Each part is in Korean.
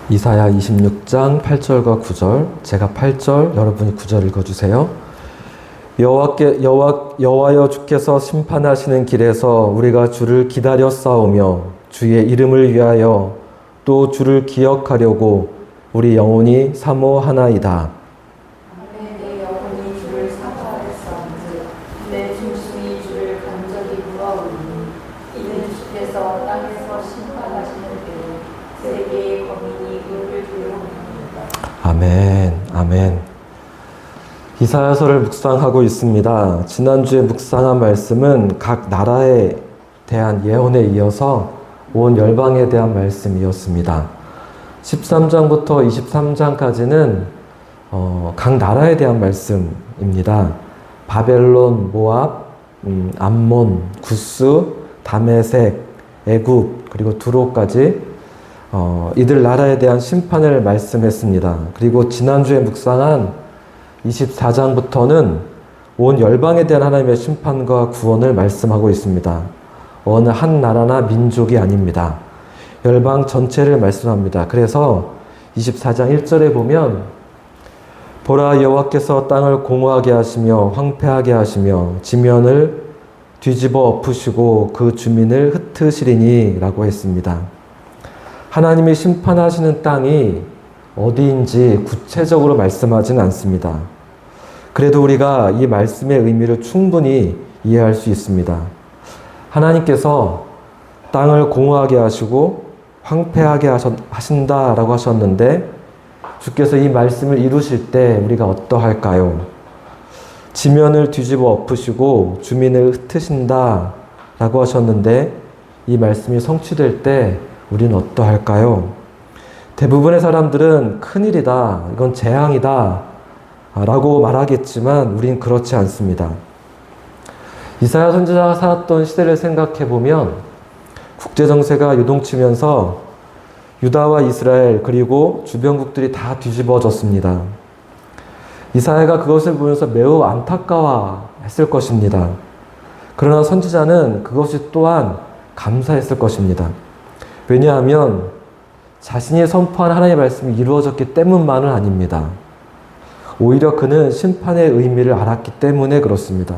이사야 26장 8절과 9절, 제가 8절, 여러분이 9절 읽어주세요. 여호와여 주께서 심판하시는 길에서 우리가 주를 기다려 싸우며 주의 이름을 위하여 또 주를 기억하려고 우리 영혼이 사모하나이다. 내 영혼이 주를 사모하였사온즉 내 중심이 주를 간절히 구하오니 이는 주께서 땅에서 심판하시는 때에 세계의 거민이 그를 두려워합니다. 아멘, 아멘. 이사야서를 묵상하고 있습니다. 지난주에 묵상한 말씀은 각 나라에 대한 예언에 이어서 온 열방에 대한 말씀이었습니다. 13장부터 23장까지는 각 나라에 대한 말씀입니다. 바벨론, 모압, 암몬, 구스, 다메섹, 애굽, 그리고 두로까지 이들 나라에 대한 심판을 말씀했습니다. 그리고 지난주에 묵상한 24장부터는 온 열방에 대한 하나님의 심판과 구원을 말씀하고 있습니다. 어느 한 나라나 민족이 아닙니다. 열방 전체를 말씀합니다. 그래서 24장 1절에 보면 보라 여호와께서 땅을 공허하게 하시며 황폐하게 하시며 지면을 뒤집어 엎으시고 그 주민을 흩으시리니 라고 했습니다. 하나님이 심판하시는 땅이 어디인지 구체적으로 말씀하지는 않습니다. 그래도 우리가 이 말씀의 의미를 충분히 이해할 수 있습니다. 하나님께서 땅을 공허하게 하시고 황폐하게 하신다라고 하셨는데 주께서 이 말씀을 이루실 때 우리가 어떠할까요? 지면을 뒤집어 엎으시고 주민을 흩으신다라고 하셨는데 이 말씀이 성취될 때 우리는 어떠할까요? 대부분의 사람들은 큰일이다, 이건 재앙이다 라고 말하겠지만 우린 그렇지 않습니다. 이사야 선지자가 살았던 시대를 생각해보면 국제정세가 요동치면서 유다와 이스라엘 그리고 주변국들이 다 뒤집어졌습니다. 이사야가 그것을 보면서 매우 안타까워했을 것입니다. 그러나 선지자는 그것이 또한 감사했을 것입니다. 왜냐하면 자신이 선포한 하나님의 말씀이 이루어졌기 때문만은 아닙니다. 오히려 그는 심판의 의미를 알았기 때문에 그렇습니다.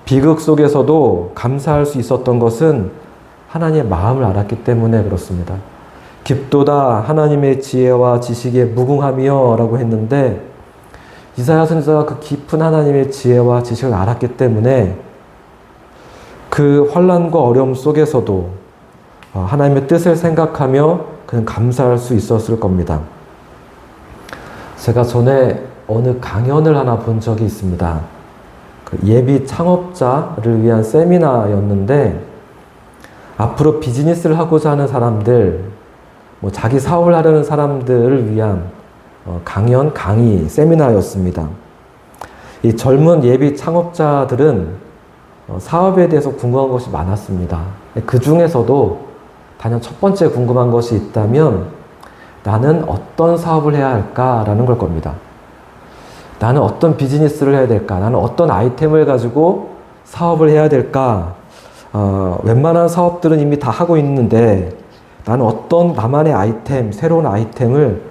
비극 속에서도 감사할 수 있었던 것은 하나님의 마음을 알았기 때문에 그렇습니다. 깊도다 하나님의 지혜와 지식에 무궁하며 라고 했는데 이사야 선지자가 그 깊은 하나님의 지혜와 지식을 알았기 때문에 그 환난과 어려움 속에서도 하나님의 뜻을 생각하며 그는 감사할 수 있었을 겁니다. 제가 전에 어느 강연을 하나 본 적이 있습니다. 그 예비 창업자를 위한 세미나였는데 앞으로 비즈니스를 하고자 하는 사람들, 자기 사업을 하려는 사람들을 위한 강의, 세미나였습니다. 이 젊은 예비 창업자들은 사업에 대해서 궁금한 것이 많았습니다. 그 중에서도 단연 첫 번째 궁금한 것이 있다면 나는 어떤 사업을 해야 할까라는 걸 겁니다. 나는 어떤 비즈니스를 해야 될까? 나는 어떤 아이템을 가지고 사업을 해야 될까? 웬만한 사업들은 이미 다 하고 있는데 나는 어떤 나만의 아이템, 새로운 아이템을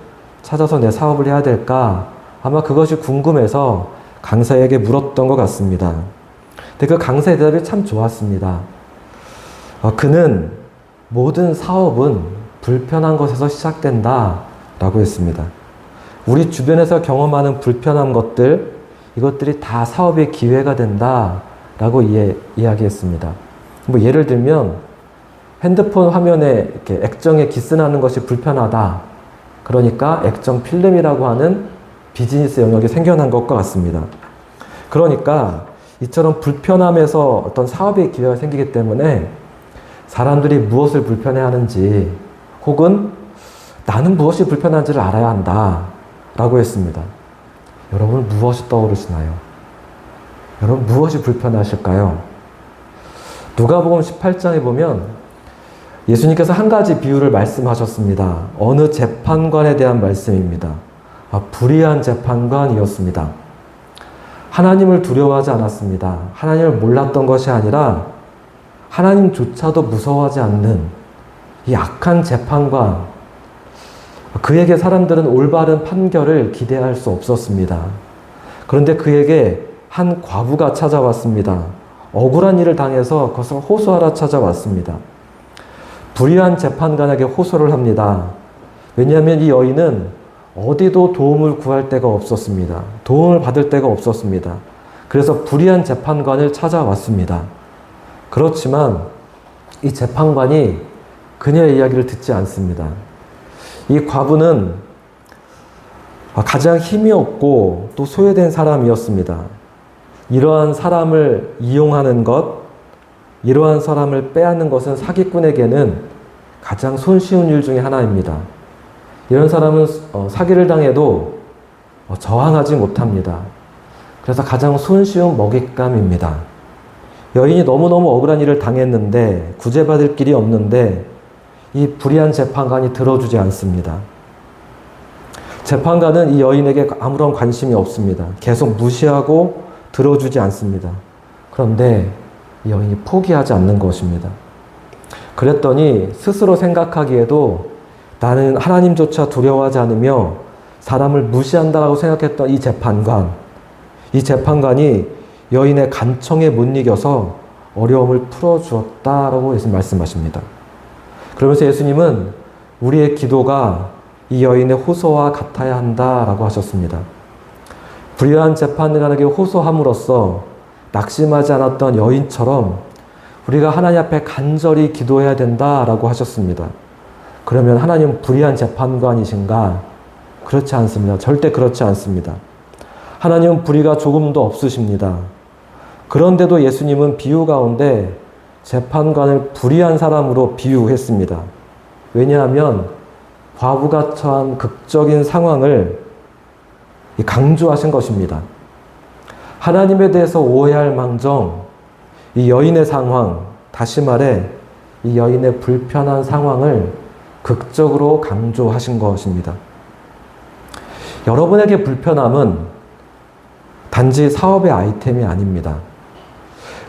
찾아서 내 사업을 해야 될까? 아마 그것이 궁금해서 강사에게 물었던 것 같습니다. 근데 그 강사의 대답이 참 좋았습니다. 그는 모든 사업은 불편한 것에서 시작된다 라고 했습니다. 우리 주변에서 경험하는 불편한 것들, 이것들이 다 사업의 기회가 된다 라고 이야기했습니다. 예를 들면 핸드폰 화면에 이렇게 액정에 기스나는 것이 불편하다. 그러니까 액정 필름이라고 하는 비즈니스 영역이 생겨난 것과 같습니다. 그러니까 이처럼 불편함에서 어떤 사업의 기회가 생기기 때문에 사람들이 무엇을 불편해하는지 혹은 나는 무엇이 불편한지를 알아야 한다 라고 했습니다. 여러분 무엇이 떠오르시나요? 여러분 무엇이 불편하실까요? 누가복음 18장에 보면 예수님께서 한 가지 비유를 말씀하셨습니다. 어느 재판관에 대한 말씀입니다. 불의한 재판관이었습니다. 하나님을 두려워하지 않았습니다. 하나님을 몰랐던 것이 아니라 하나님조차도 무서워하지 않는 이 악한 재판관, 그에게 사람들은 올바른 판결을 기대할 수 없었습니다. 그런데 그에게 한 과부가 찾아왔습니다. 억울한 일을 당해서 그것을 호소하러 찾아왔습니다. 불의한 재판관에게 호소를 합니다. 왜냐하면 이 여인은 어디도 도움을 구할 데가 없었습니다. 도움을 받을 데가 없었습니다. 그래서 불의한 재판관을 찾아왔습니다. 그렇지만 이 재판관이 그녀의 이야기를 듣지 않습니다. 이 과부는 가장 힘이 없고 또 소외된 사람이었습니다. 이러한 사람을 이용하는 것, 이러한 사람을 빼앗는 것은 사기꾼에게는 가장 손쉬운 일 중에 하나입니다. 이런 사람은 사기를 당해도 저항하지 못합니다. 그래서 가장 손쉬운 먹잇감입니다. 여인이 너무너무 억울한 일을 당했는데 구제받을 길이 없는데 이 불의한 재판관이 들어주지 않습니다. 재판관은 이 여인에게 아무런 관심이 없습니다. 계속 무시하고 들어주지 않습니다. 그런데 이 여인이 포기하지 않는 것입니다. 그랬더니 스스로 생각하기에도 나는 하나님조차 두려워하지 않으며 사람을 무시한다라고 생각했던 이 재판관이 여인의 간청에 못 이겨서 어려움을 풀어주었다라고 예수님 말씀하십니다. 그러면서 예수님은 우리의 기도가 이 여인의 호소와 같아야 한다라고 하셨습니다. 불의한 재판관에게 호소함으로써 낙심하지 않았던 여인처럼 우리가 하나님 앞에 간절히 기도해야 된다라고 하셨습니다. 그러면 하나님은 불의한 재판관이신가? 그렇지 않습니다. 절대 그렇지 않습니다. 하나님은 불의가 조금도 없으십니다. 그런데도 예수님은 비유 가운데 재판관을 불의한 사람으로 비유했습니다. 왜냐하면 과부가 처한 극적인 상황을 강조하신 것입니다. 하나님에 대해서 오해할 망정, 이 여인의 상황, 다시 말해 이 여인의 불편한 상황을 극적으로 강조하신 것입니다. 여러분에게 불편함은 단지 사업의 아이템이 아닙니다.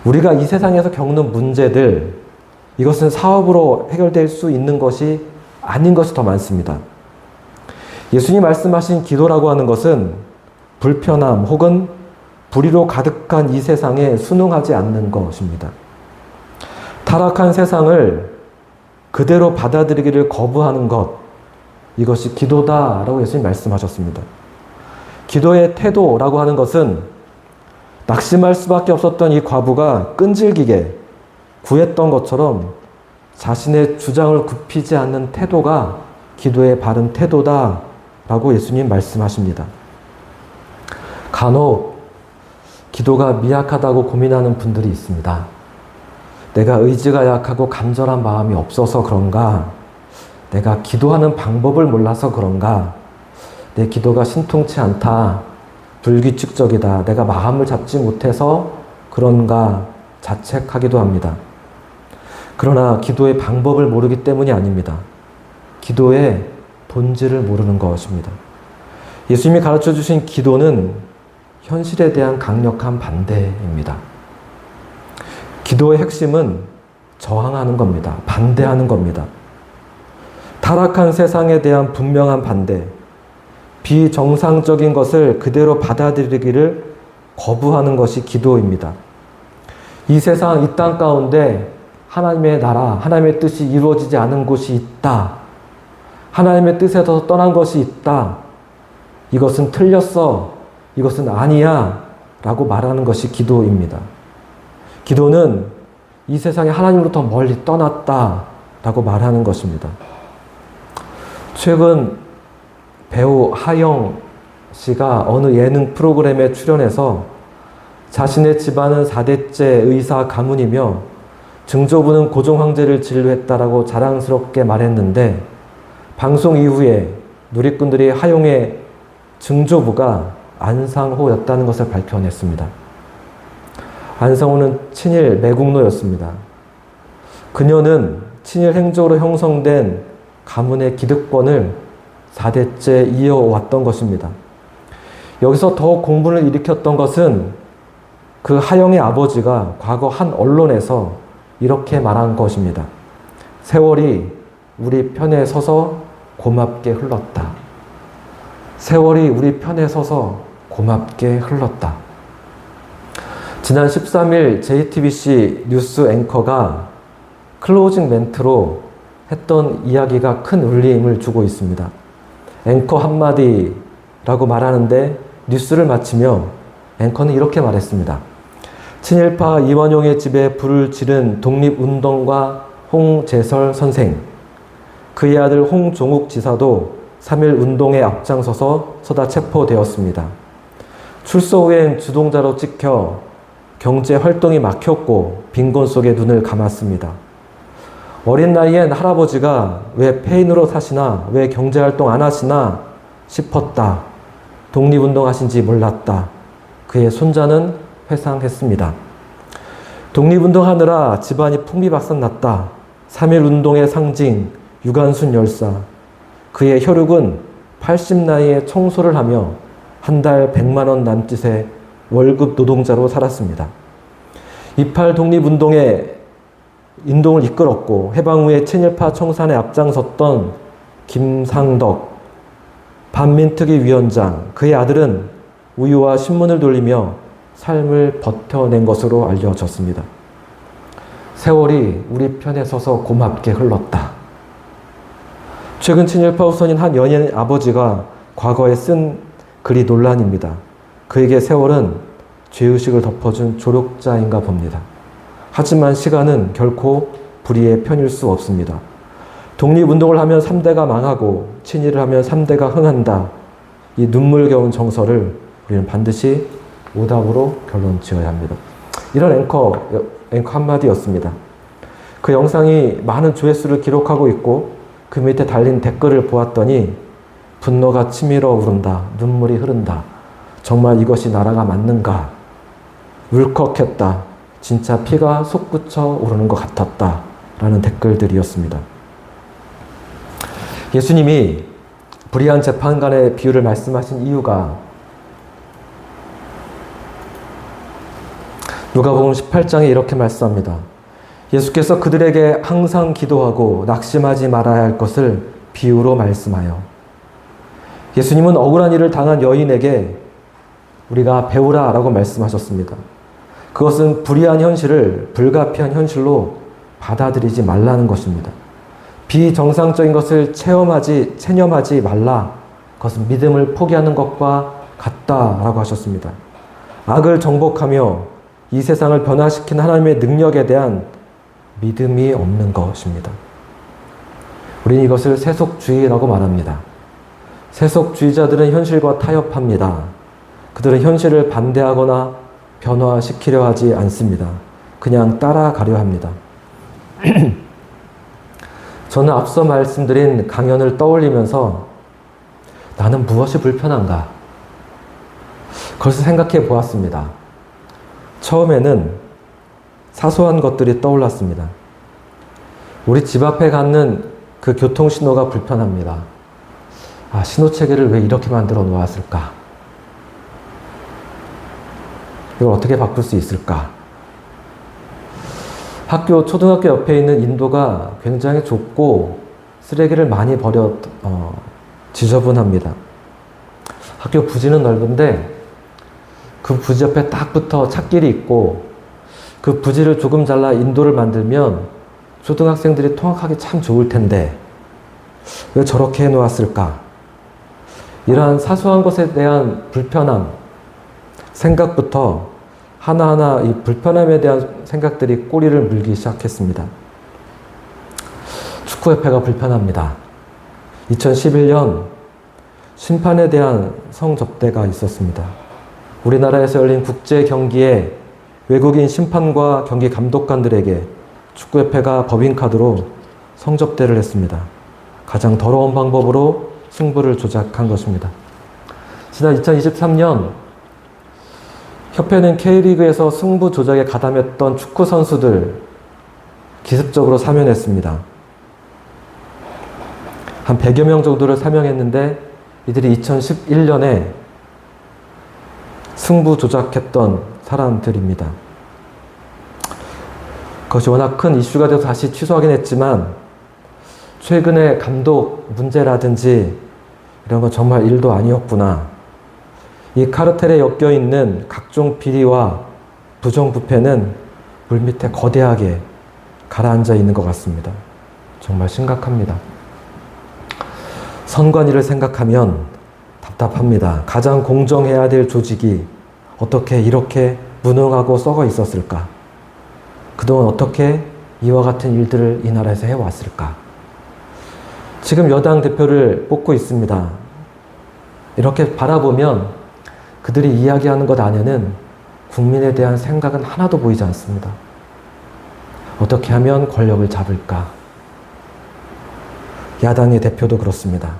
우리가 이 세상에서 겪는 문제들, 이것은 사업으로 해결될 수 있는 것이 아닌 것이 더 많습니다. 예수님 말씀하신 기도라고 하는 것은 불편함 혹은 불의로 가득한 이 세상에 순응하지 않는 것입니다. 타락한 세상을 그대로 받아들이기를 거부하는 것, 이것이 기도다라고 예수님 말씀하셨습니다. 기도의 태도라고 하는 것은 낙심할 수밖에 없었던 이 과부가 끈질기게 구했던 것처럼 자신의 주장을 굽히지 않는 태도가 기도의 바른 태도다라고 예수님 말씀하십니다. 간혹 기도가 미약하다고 고민하는 분들이 있습니다. 내가 의지가 약하고 간절한 마음이 없어서 그런가? 내가 기도하는 방법을 몰라서 그런가? 내 기도가 신통치 않다. 불규칙적이다. 내가 마음을 잡지 못해서 그런가 자책하기도 합니다. 그러나 기도의 방법을 모르기 때문이 아닙니다. 기도의 본질을 모르는 것입니다. 예수님이 가르쳐 주신 기도는 현실에 대한 강력한 반대입니다. 기도의 핵심은 저항하는 겁니다. 반대하는 겁니다. 타락한 세상에 대한 분명한 반대, 비정상적인 것을 그대로 받아들이기를 거부하는 것이 기도입니다. 이 세상, 이 땅 가운데 하나님의 나라, 하나님의 뜻이 이루어지지 않은 곳이 있다. 하나님의 뜻에서 떠난 것이 있다. 이것은 틀렸어. 이것은 아니야. 라고 말하는 것이 기도입니다. 기도는 이 세상에 하나님으로부터 멀리 떠났다. 라고 말하는 것입니다. 최근 배우 하영 씨가 어느 예능 프로그램에 출연해서 자신의 집안은 4대째 의사 가문이며 증조부는 고종 황제를 진료했다라고 자랑스럽게 말했는데 방송 이후에 누리꾼들이 하영의 증조부가 안상호였다는 것을 밝혀냈습니다. 안상호는 친일 매국노였습니다. 그녀는 친일 행적으로 형성된 가문의 기득권을 4대째 이어왔던 것입니다. 여기서 더 공분을 일으켰던 것은 그 하영의 아버지가 과거 한 언론에서 이렇게 말한 것입니다. 세월이 우리 편에 서서 고맙게 흘렀다. 세월이 우리 편에 서서 고맙게 흘렀다. 지난 13일 JTBC 뉴스 앵커가 클로징 멘트로 했던 이야기가 큰 울림을 주고 있습니다. 앵커 한마디라고 말하는데 뉴스를 마치며 앵커는 이렇게 말했습니다. 친일파 이완용의 집에 불을 지른 독립운동가 홍재설 선생, 그의 아들 홍종욱 지사도 3.1 운동에 앞장서서 서다 체포되었습니다. 출소 후엔 주동자로 찍혀 경제 활동이 막혔고 빈곤 속에 눈을 감았습니다. 어린 나이엔 할아버지가 왜 폐인으로 사시나, 왜 경제 활동 안 하시나 싶었다. 독립운동 하신지 몰랐다. 그의 손자는 회상했습니다. 독립운동 하느라 집안이 풍비박산 났다. 3.1 운동의 상징 유관순 열사. 그의 혈육은 80 나이에 청소를 하며 한 달 100만 원 남짓의 월급 노동자로 살았습니다. 28 독립운동의 인동을 이끌었고 해방 후에 친일파 청산에 앞장섰던 김상덕 반민특위 위원장, 그의 아들은 우유와 신문을 돌리며 삶을 버텨낸 것으로 알려졌습니다. 세월이 우리 편에 서서 고맙게 흘렀다. 최근 친일파 후손인 한 연예인 아버지가 과거에 쓴 글이 논란입니다. 그에게 세월은 죄의식을 덮어준 조력자인가 봅니다. 하지만 시간은 결코 불의의 편일 수 없습니다. 독립운동을 하면 3대가 망하고 친일을 하면 3대가 흥한다. 이 눈물겨운 정서를 우리는 반드시 오답으로 결론 지어야 합니다. 이런 앵커 한마디였습니다. 그 영상이 많은 조회수를 기록하고 있고 그 밑에 달린 댓글을 보았더니 분노가 치밀어 오른다. 눈물이 흐른다. 정말 이것이 나라가 맞는가? 울컥했다. 진짜 피가 솟구쳐 오르는 것 같았다. 라는 댓글들이었습니다. 예수님이 불의한 재판관의 비유를 말씀하신 이유가 누가복음 18장에 이렇게 말씀합니다. 예수께서 그들에게 항상 기도하고 낙심하지 말아야 할 것을 비유로 말씀하여. 예수님은 억울한 일을 당한 여인에게 우리가 배우라 라고 말씀하셨습니다. 그것은 불의한 현실을 불가피한 현실로 받아들이지 말라는 것입니다. 비정상적인 것을 체념하지 말라. 그것은 믿음을 포기하는 것과 같다라고 하셨습니다. 악을 정복하며 이 세상을 변화시킨 하나님의 능력에 대한 믿음이 없는 것입니다. 우리는 이것을 세속주의라고 말합니다. 세속주의자들은 현실과 타협합니다. 그들은 현실을 반대하거나 변화시키려 하지 않습니다. 그냥 따라가려 합니다. 저는 앞서 말씀드린 강연을 떠올리면서 나는 무엇이 불편한가? 그것을 생각해 보았습니다. 처음에는 사소한 것들이 떠올랐습니다. 우리 집 앞에 갖는 그 교통신호가 불편합니다. 아, 신호체계를 왜 이렇게 만들어 놓았을까? 이걸 어떻게 바꿀 수 있을까? 초등학교 옆에 있는 인도가 굉장히 좁고 쓰레기를 많이 버려 지저분합니다. 학교 부지는 넓은데 그 부지 옆에 딱 붙어 찻길이 있고 그 부지를 조금 잘라 인도를 만들면 초등학생들이 통학하기 참 좋을 텐데 왜 저렇게 해놓았을까? 이러한 사소한 것에 대한 불편함, 생각부터 하나하나 이 불편함에 대한 생각들이 꼬리를 물기 시작했습니다. 축구협회가 불편합니다. 2011년 심판에 대한 성접대가 있었습니다. 우리나라에서 열린 국제 경기에 외국인 심판과 경기 감독관들에게 축구협회가 법인카드로 성접대를 했습니다. 가장 더러운 방법으로 승부를 조작한 것입니다. 지난 2023년 협회는 K리그에서 승부 조작에 가담했던 축구 선수들 기습적으로 사면했습니다. 한 100여 명 정도를 사면했는데 이들이 2011년에 승부 조작했던 사람들입니다. 그것이 워낙 큰 이슈가 돼서 다시 취소하긴 했지만 최근에 감독 문제라든지 이런 건 정말 일도 아니었구나. 이 카르텔에 엮여 있는 각종 비리와 부정부패는 물밑에 거대하게 가라앉아 있는 것 같습니다. 정말 심각합니다. 선관위를 생각하면 답답합니다. 가장 공정해야 될 조직이 어떻게 이렇게 무능하고 썩어 있었을까? 그동안 어떻게 이와 같은 일들을 이 나라에서 해왔을까? 지금 여당 대표를 뽑고 있습니다. 이렇게 바라보면 그들이 이야기하는 것 안에는 국민에 대한 생각은 하나도 보이지 않습니다. 어떻게 하면 권력을 잡을까? 야당의 대표도 그렇습니다.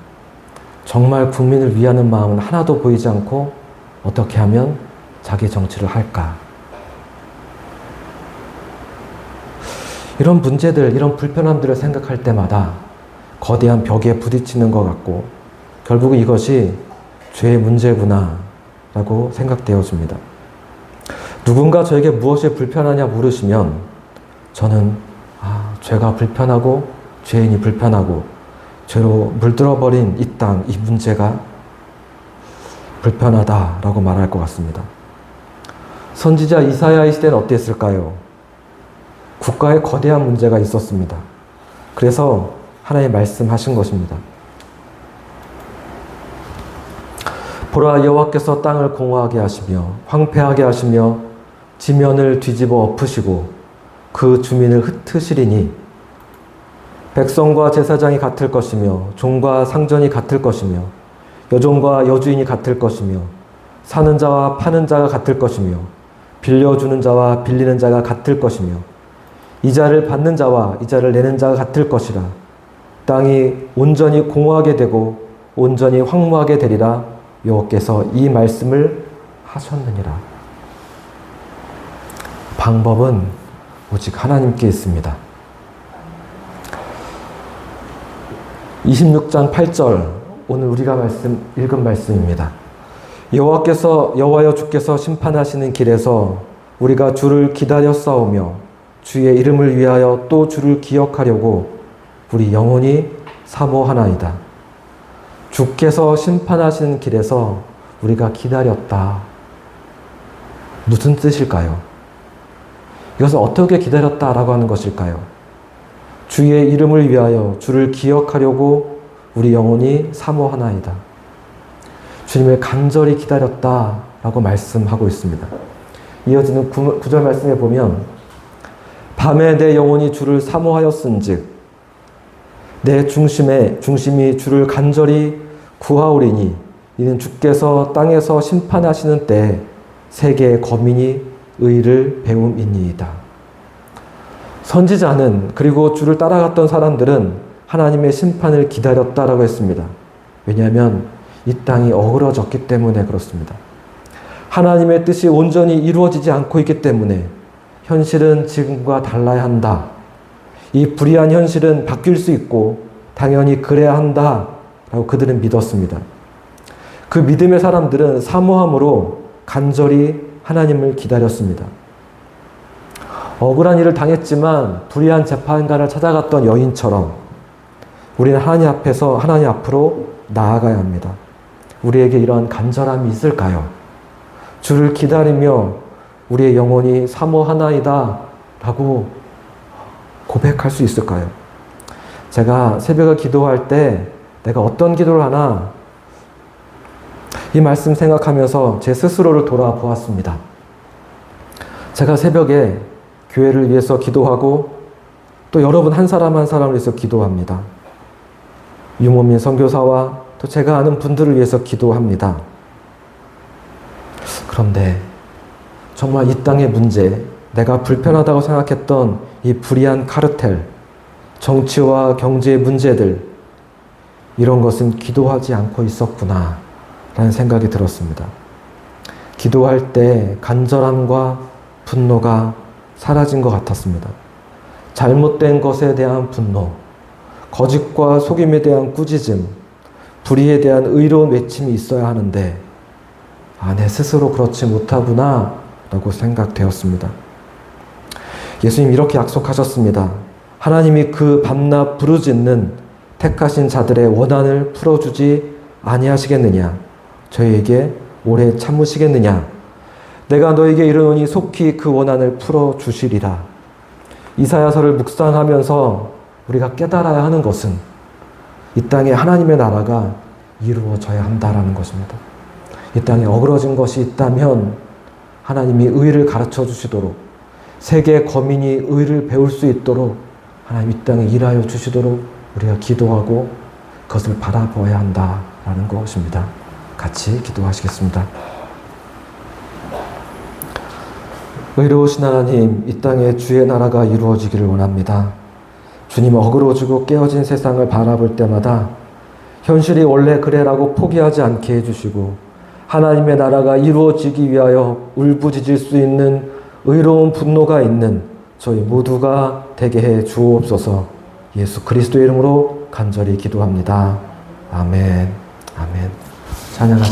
정말 국민을 위하는 마음은 하나도 보이지 않고 어떻게 하면 자기 정치를 할까? 이런 문제들, 이런 불편함들을 생각할 때마다 거대한 벽에 부딪히는 것 같고 결국 이것이 죄의 문제구나 라고 생각되어집니다. 누군가 저에게 무엇이 불편하냐 물으시면 저는 죄가 불편하고 죄인이 불편하고 죄로 물들어버린 이 땅, 이 문제가 불편하다라고 말할 것 같습니다. 선지자 이사야의 시대는 어땠을까요? 국가에 거대한 문제가 있었습니다. 그래서 하나님 말씀하신 것입니다. 보라, 여호와께서 땅을 공허하게 하시며 황폐하게 하시며 지면을 뒤집어 엎으시고 그 주민을 흩으시리니 백성과 제사장이 같을 것이며 종과 상전이 같을 것이며 여종과 여주인이 같을 것이며 사는 자와 파는 자가 같을 것이며 빌려주는 자와 빌리는 자가 같을 것이며 이자를 받는 자와 이자를 내는 자가 같을 것이라. 땅이 온전히 공허하게 되고 온전히 황무하게 되리라. 여호와께서 이 말씀을 하셨느니라. 방법은 오직 하나님께 있습니다. 26장 8절, 오늘 우리가 읽은 말씀입니다. 여호와여 주께서 심판하시는 길에서 우리가 주를 기다려 싸우며 주의 이름을 위하여 또 주를 기억하려고 우리 영혼이 사모하나이다. 주께서 심판하시는 길에서 우리가 기다렸다. 무슨 뜻일까요? 이것을 어떻게 기다렸다라고 하는 것일까요? 주의 이름을 위하여 주를 기억하려고 우리 영혼이 사모하나이다. 주님을 간절히 기다렸다라고 말씀하고 있습니다. 이어지는 9절 말씀에 보면 밤에 내 영혼이 주를 사모하였은즉 내 중심이 주를 간절히 구하오리니 이는 주께서 땅에서 심판하시는 때에 세계의 거민이 의를 배움이니이다. 선지자는 그리고 주를 따라갔던 사람들은 하나님의 심판을 기다렸다라고 했습니다. 왜냐하면 이 땅이 어그러졌기 때문에 그렇습니다. 하나님의 뜻이 온전히 이루어지지 않고 있기 때문에 현실은 지금과 달라야 한다. 이 불의한 현실은 바뀔 수 있고 당연히 그래야 한다라고 그들은 믿었습니다. 그 믿음의 사람들은 사모함으로 간절히 하나님을 기다렸습니다. 억울한 일을 당했지만 불의한 재판관을 찾아갔던 여인처럼 우리는 하나님 앞으로 나아가야 합니다. 우리에게 이런 간절함이 있을까요? 주를 기다리며 우리의 영혼이 사모하나이다 라고 고백할 수 있을까요? 제가 새벽에 기도할 때 내가 어떤 기도를 하나 이 말씀 생각하면서 제 스스로를 돌아보았습니다. 제가 새벽에 교회를 위해서 기도하고 또 여러분 한 사람 한 사람을 위해서 기도합니다. 유모민 선교사와 또 제가 아는 분들을 위해서 기도합니다. 그런데 정말 이 땅의 문제, 내가 불편하다고 생각했던 이 불의한 카르텔, 정치와 경제의 문제들, 이런 것은 기도하지 않고 있었구나 라는 생각이 들었습니다. 기도할 때 간절함과 분노가 사라진 것 같았습니다. 잘못된 것에 대한 분노, 거짓과 속임에 대한 꾸짖음, 불의에 대한 의로운 외침이 있어야 하는데 내 스스로 그렇지 못하구나 라고 생각되었습니다. 예수님 이렇게 약속하셨습니다. 하나님이 그 밤낮 부르짖는 택하신 자들의 원한을 풀어주지 아니하시겠느냐? 저희에게 오래 참으시겠느냐? 내가 너에게 이르노니 속히 그 원한을 풀어주시리라. 이사야서를 묵상하면서 우리가 깨달아야 하는 것은 이 땅에 하나님의 나라가 이루어져야 한다라는 것입니다. 이 땅에 어그러진 것이 있다면 하나님이 의를 가르쳐 주시도록, 세계 거민이 의를 배울 수 있도록 하나님 이 땅에 일하여 주시도록 우리가 기도하고 그것을 바라보아야 한다라는 것입니다. 같이 기도하시겠습니다. 의로우신 하나님, 이 땅에 주의 나라가 이루어지기를 원합니다. 주님, 어그러지고 깨어진 세상을 바라볼 때마다 현실이 원래 그래라고 포기하지 않게 해주시고 하나님의 나라가 이루어지기 위하여 울부짖을 수 있는 의로운 분노가 있는 저희 모두가 되게 해 주옵소서. 예수 그리스도의 이름으로 간절히 기도합니다. 아멘. 아멘. 찬양하십시오.